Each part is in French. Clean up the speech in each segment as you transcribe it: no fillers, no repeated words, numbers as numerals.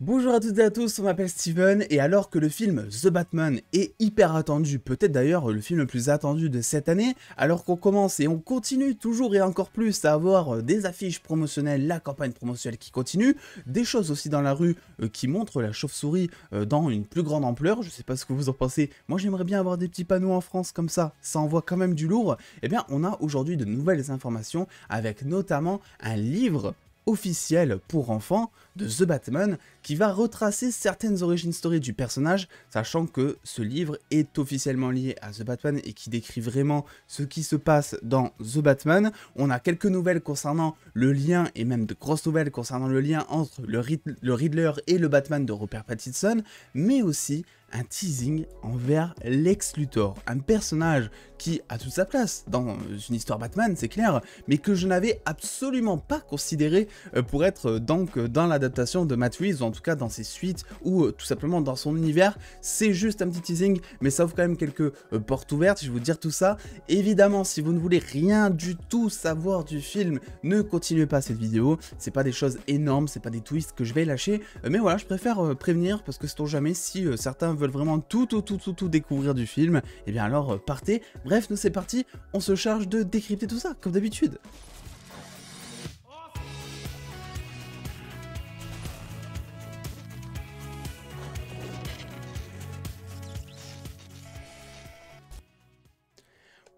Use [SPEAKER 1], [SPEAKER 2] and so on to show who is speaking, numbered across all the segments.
[SPEAKER 1] Bonjour à toutes et à tous, on m'appelle Steven et alors que le film The Batman est hyper attendu, peut-être d'ailleurs le film le plus attendu de cette année, alors qu'on commence et on continue toujours et encore plus à avoir des affiches promotionnelles, la campagne promotionnelle qui continue, des choses aussi dans la rue qui montrent la chauve-souris dans une plus grande ampleur, je sais pas ce que vous en pensez, moi j'aimerais bien avoir des petits panneaux en France comme ça envoie quand même du lourd, et bien on a aujourd'hui de nouvelles informations avec notamment un livre officiel pour enfants de The Batman qui va retracer certaines origin stories du personnage, sachant que ce livre est officiellement lié à The Batman et qui décrit vraiment ce qui se passe dans The Batman. On a quelques nouvelles concernant le lien, et même de grosses nouvelles concernant le lien entre le Riddler et le Batman de Robert Pattinson, mais aussi un teasing envers Lex Luthor, un personnage qui a toute sa place dans une histoire Batman, c'est clair, mais que je n'avais absolument pas considéré pour être donc dans l'adaptation de Matt Reeves, ou en tout cas dans ses suites, ou tout simplement dans son univers. C'est juste un petit teasing, mais ça ouvre quand même quelques portes ouvertes, je vais vous dire tout ça. Évidemment, si vous ne voulez rien du tout savoir du film, ne continuez pas cette vidéo, c'est pas des choses énormes, c'est pas des twists que je vais lâcher, mais voilà, je préfère prévenir, parce que sait-on jamais, si certains veulent vraiment tout découvrir du film, et bien alors partez. Bref, nous c'est parti, on se charge de décrypter tout ça, comme d'habitude.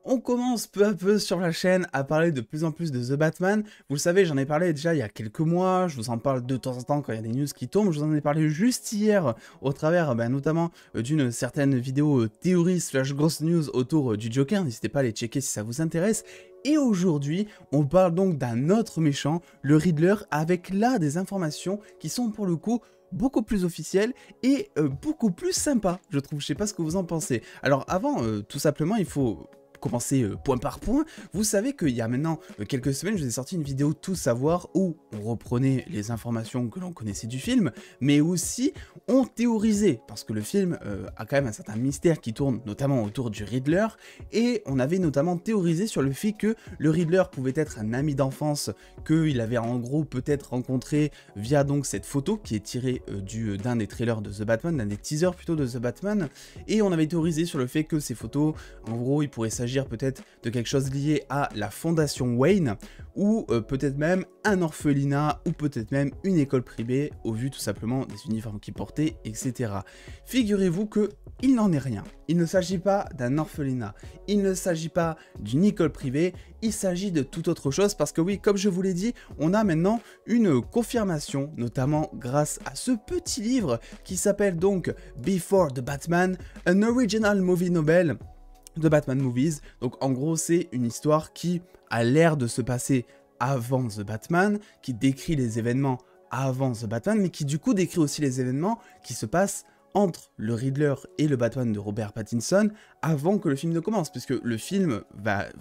[SPEAKER 1] On commence peu à peu sur la chaîne à parler de plus en plus de The Batman. Vous le savez, j'en ai parlé déjà il y a quelques mois, je vous en parle de temps en temps quand il y a des news qui tombent. Je vous en ai parlé juste hier au travers notamment d'une certaine vidéo théorie slash grosse news autour du Joker. N'hésitez pas à les checker si ça vous intéresse. Et aujourd'hui, on parle donc d'un autre méchant, le Riddler, avec là des informations qui sont pour le coup beaucoup plus officielles et beaucoup plus sympas, je trouve. Je sais pas ce que vous en pensez. Alors avant, tout simplement, il faut commencer point par point. Vous savez qu'il y a maintenant quelques semaines, je vous ai sorti une vidéo Tout savoir où on reprenait les informations que l'on connaissait du film, mais aussi on théorisait, parce que le film a quand même un certain mystère qui tourne notamment autour du Riddler, et on avait notamment théorisé sur le fait que le Riddler pouvait être un ami d'enfance qu'il avait en gros peut-être rencontré via donc cette photo qui est tirée d'un des trailers de The Batman, d'un des teasers plutôt de The Batman, et on avait théorisé sur le fait que ces photos, en gros, il pourrait s'agir peut-être de quelque chose lié à la fondation Wayne, ou peut-être même un orphelinat, ou peut-être même une école privée, au vu tout simplement des uniformes qu'ils portaient, etc. Figurez-vous que il n'en est rien. Il ne s'agit pas d'un orphelinat, il ne s'agit pas d'une école privée, il s'agit de toute autre chose, parce que oui, comme je vous l'ai dit, on a maintenant une confirmation, notamment grâce à ce petit livre qui s'appelle donc Before the Batman, an original movie novel de Batman Movies. Donc en gros c'est une histoire qui a l'air de se passer avant The Batman, qui décrit les événements avant The Batman, mais qui du coup décrit aussi les événements qui se passent entre le Riddler et le Batman de Robert Pattinson avant que le film ne commence, puisque le film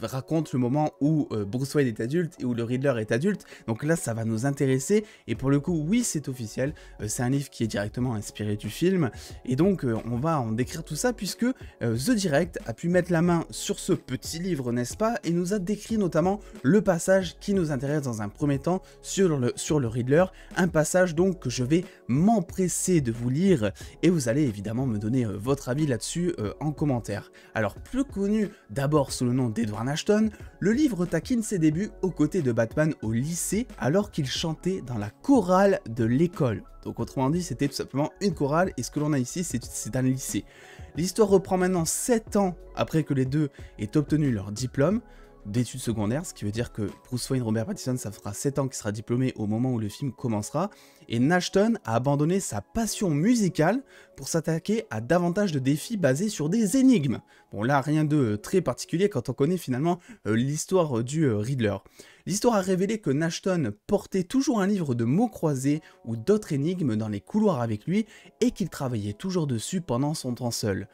[SPEAKER 1] raconte le moment où Bruce Wayne est adulte et où le Riddler est adulte, donc là ça va nous intéresser, et pour le coup oui c'est officiel, c'est un livre qui est directement inspiré du film, et donc on va en décrire tout ça, puisque The Direct a pu mettre la main sur ce petit livre, n'est-ce pas, et nous a décrit notamment le passage qui nous intéresse dans un premier temps sur le Riddler, un passage donc que je vais m'empresser de vous lire, et vous allez évidemment me donner votre avis là-dessus en commentaire. Alors, plus connu d'abord sous le nom d'Edward Ashton, le livre taquine ses débuts aux côtés de Batman au lycée alors qu'il chantait dans la chorale de l'école. Donc autrement dit, c'était tout simplement une chorale, et ce que l'on a ici, c'est un lycée. L'histoire reprend maintenant 7 ans après que les deux aient obtenu leur diplôme d'études secondaires, ce qui veut dire que Bruce Wayne, Robert Pattinson, ça fera 7 ans qu'il sera diplômé au moment où le film commencera, et Ashton a abandonné sa passion musicale pour s'attaquer à davantage de défis basés sur des énigmes. Bon là, rien de très particulier quand on connaît finalement l'histoire du Riddler. L'histoire a révélé que Ashton portait toujours un livre de mots croisés ou d'autres énigmes dans les couloirs avec lui, et qu'il travaillait toujours dessus pendant son temps seul.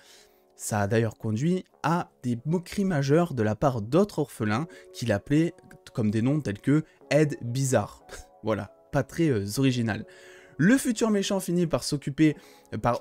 [SPEAKER 1] Ça a d'ailleurs conduit à des moqueries majeures de la part d'autres orphelins qu'il appelait comme des noms tels que Ed Bizarre. Voilà, pas très original. Le futur méchant finit par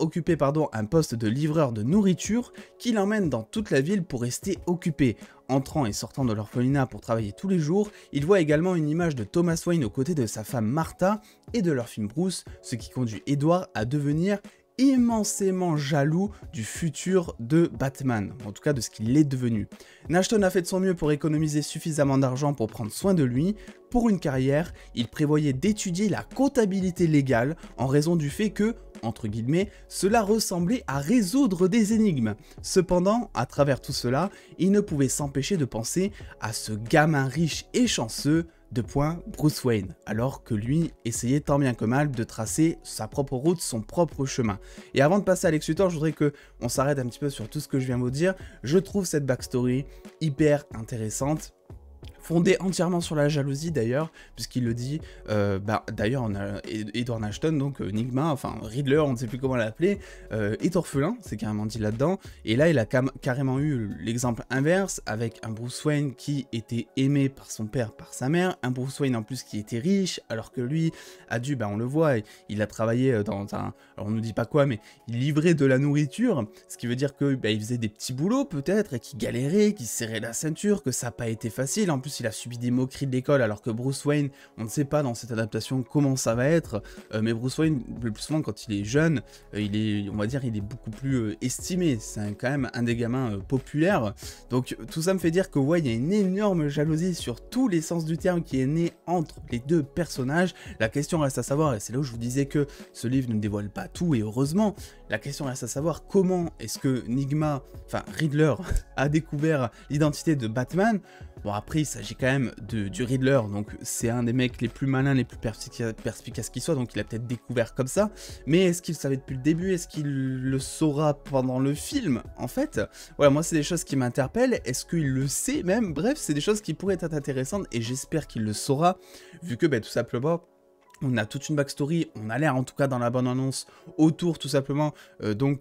[SPEAKER 1] occuper un poste de livreur de nourriture qui l'emmène dans toute la ville pour rester occupé. Entrant et sortant de l'orphelinat pour travailler tous les jours, il voit également une image de Thomas Wayne aux côtés de sa femme Martha et de leur fille Bruce, ce qui conduit Edward à devenir immensément jaloux du futur de Batman, en tout cas de ce qu'il est devenu. Nashton a fait de son mieux pour économiser suffisamment d'argent pour prendre soin de lui. Pour une carrière, il prévoyait d'étudier la comptabilité légale en raison du fait que, entre guillemets, cela ressemblait à résoudre des énigmes. Cependant, à travers tout cela, il ne pouvait s'empêcher de penser à ce gamin riche et chanceux Bruce Wayne, alors que lui essayait tant bien que mal de tracer sa propre route, son propre chemin. Et avant de passer à Lex Luthor, je voudrais qu'on s'arrête un petit peu sur tout ce que je viens de vous dire. Je trouve cette backstory hyper intéressante, fondé entièrement sur la jalousie d'ailleurs, puisqu'il le dit, d'ailleurs on a Edward Nashton, donc Nigma, enfin Riddler, on ne sait plus comment l'appeler, est orphelin, c'est carrément dit là-dedans, et là il a carrément eu l'exemple inverse, avec un Bruce Wayne qui était aimé par son père, par sa mère, un Bruce Wayne en plus qui était riche, alors que lui a dû, on le voit, il a travaillé dans un, alors on nous dit pas quoi, mais il livrait de la nourriture, ce qui veut dire que il faisait des petits boulots peut-être, et qu'il galérait, qu'il serrait la ceinture, que ça n'a pas été facile, en plus il a subi des moqueries de l'école, alors que Bruce Wayne, on ne sait pas dans cette adaptation comment ça va être, mais Bruce Wayne, le plus souvent quand il est jeune, on va dire il est beaucoup plus estimé, c'est quand même un des gamins populaires, donc tout ça me fait dire que ouais, il y a une énorme jalousie sur tous les sens du terme qui est née entre les deux personnages. La question reste à savoir, et c'est là où je vous disais que ce livre ne dévoile pas tout, et heureusement, la question reste à savoir comment est-ce que Riddler a découvert l'identité de Batman. Bon, après, il s'agit quand même du Riddler, donc c'est un des mecs les plus malins, les plus perspicaces qui soit, donc il a peut-être découvert comme ça. Mais est-ce qu'il le savait depuis le début? Est-ce qu'il le saura pendant le film? En fait, voilà, moi c'est des choses qui m'interpellent. Est-ce qu'il le sait même? Bref, c'est des choses qui pourraient être intéressantes et j'espère qu'il le saura, vu que tout simplement, on a toute une backstory, on a l'air en tout cas dans la bande-annonce autour tout simplement comment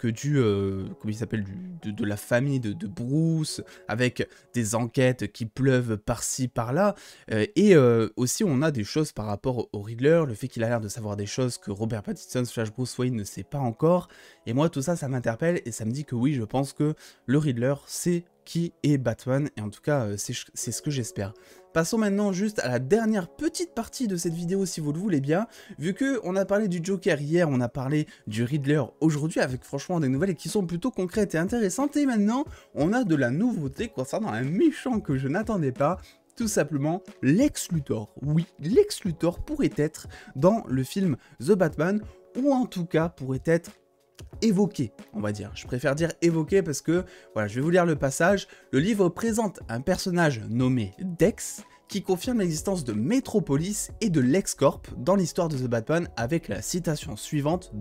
[SPEAKER 1] il s'appelle, de la famille de Bruce, avec des enquêtes qui pleuvent par-ci par-là, et aussi on a des choses par rapport au Riddler, le fait qu'il a l'air de savoir des choses que Robert Pattinson / Bruce Wayne ne sait pas encore, et moi tout ça, ça m'interpelle et ça me dit que oui, je pense que le Riddler c'est qui est Batman, et en tout cas c'est ce que j'espère. Passons maintenant juste à la dernière petite partie de cette vidéo si vous le voulez bien, vu que on a parlé du Joker hier, on a parlé du Riddler aujourd'hui, avec franchement des nouvelles qui sont plutôt concrètes et intéressantes, et maintenant on a de la nouveauté concernant un méchant que je n'attendais pas, tout simplement Lex Luthor. Oui, Lex Luthor pourrait être dans le film The Batman, ou en tout cas pourrait être évoqué, on va dire. Je préfère dire évoqué parce que, voilà, je vais vous lire le passage. Le livre présente un personnage nommé Dex qui confirme l'existence de Metropolis et de LexCorp dans l'histoire de The Batman avec la citation suivante, :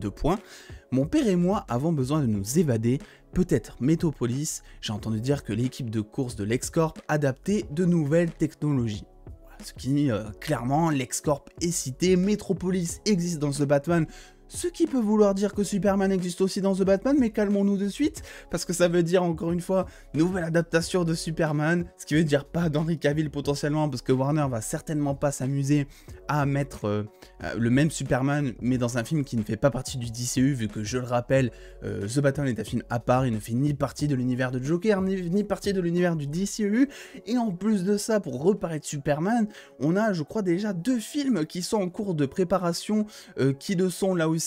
[SPEAKER 1] Mon père et moi avons besoin de nous évader, peut-être Metropolis, j'ai entendu dire que l'équipe de course de LexCorp adaptait de nouvelles technologies. Ce qui, clairement, LexCorp est cité, Metropolis existe dans The Batman, ce qui peut vouloir dire que Superman existe aussi dans The Batman, mais calmons-nous de suite, parce que ça veut dire encore une fois, nouvelle adaptation de Superman, ce qui veut dire pas d'Henry Cavill potentiellement, parce que Warner va certainement pas s'amuser à mettre le même Superman, mais dans un film qui ne fait pas partie du DCU, vu que je le rappelle, The Batman est un film à part, il ne fait ni partie de l'univers de Joker, ni partie de l'univers du DCU, et en plus de ça, pour reparler de Superman, on a, je crois, déjà 2 films qui sont en cours de préparation, qui ne sont là aussi,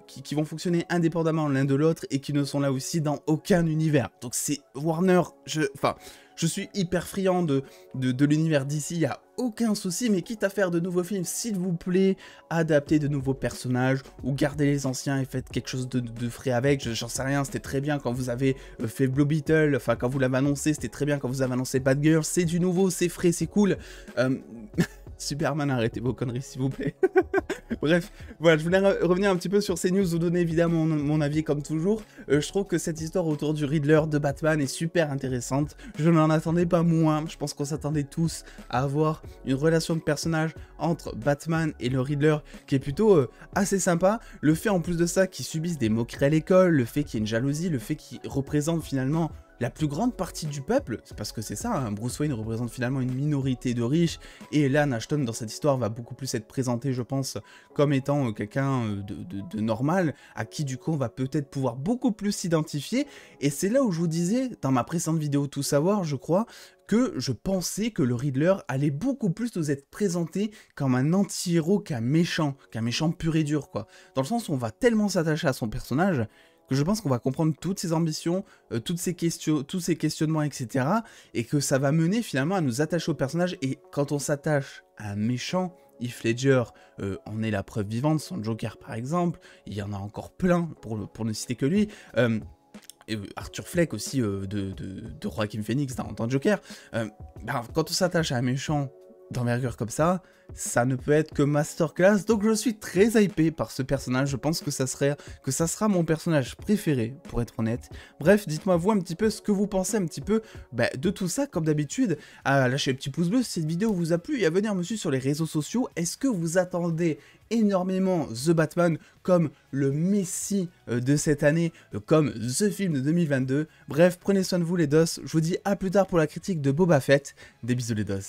[SPEAKER 1] qui vont fonctionner indépendamment l'un de l'autre, et qui ne sont là aussi dans aucun univers. Donc c'est Warner, je suis hyper friand de l'univers d'ici, il n'y a aucun souci, mais quitte à faire de nouveaux films, s'il vous plaît, adaptez de nouveaux personnages, ou gardez les anciens et faites quelque chose de frais avec, j'en sais rien, c'était très bien quand vous avez fait Blue Beetle, enfin quand vous l'avez annoncé, c'était très bien quand vous avez annoncé Batgirl, c'est du nouveau, c'est frais, c'est cool. Superman, arrêtez vos conneries s'il vous plaît. Bref, voilà, je voulais revenir un petit peu sur ces news, vous donner évidemment mon avis comme toujours. Je trouve que cette histoire autour du Riddler de Batman est super intéressante. Je n'en attendais pas moins, je pense qu'on s'attendait tous à avoir une relation de personnage entre Batman et le Riddler qui est plutôt assez sympa. Le fait en plus de ça qu'ils subissent des moqueries à l'école, le fait qu'il y ait une jalousie, le fait qu'ils représentent finalement la plus grande partie du peuple, c'est parce que c'est ça, hein, Bruce Wayne représente finalement une minorité de riches, et Lan Ashton dans cette histoire va beaucoup plus être présenté, je pense, comme étant quelqu'un de normal, à qui du coup on va peut-être pouvoir beaucoup plus s'identifier, et c'est là où je vous disais, dans ma précédente vidéo Tout Savoir, je crois, que je pensais que le Riddler allait beaucoup plus nous être présenté comme un anti-héros qu'un méchant pur et dur, quoi. Dans le sens où on va tellement s'attacher à son personnage que je pense qu'on va comprendre toutes ses ambitions, toutes ses questions, tous ses questionnements, etc. Et que ça va mener finalement à nous attacher au personnage. Et quand on s'attache à un méchant, Heath Ledger en est la preuve vivante, son Joker par exemple, il y en a encore plein pour ne citer que lui. Et Arthur Fleck aussi de Joaquin Phoenix dans Joker. Quand on s'attache à un méchant d'envergure comme ça ne peut être que masterclass, donc je suis très hypé par ce personnage, je pense que ça sera mon personnage préféré, pour être honnête. Bref, dites-moi vous un petit peu ce que vous pensez un petit peu de tout ça, comme d'habitude, à lâcher un petit pouce bleu si cette vidéo vous a plu, et à venir me suivre sur les réseaux sociaux. Est-ce que vous attendez énormément The Batman comme le messie de cette année, comme The Film de 2022? Bref, prenez soin de vous les dos, je vous dis à plus tard pour la critique de Boba Fett, des bisous les dos.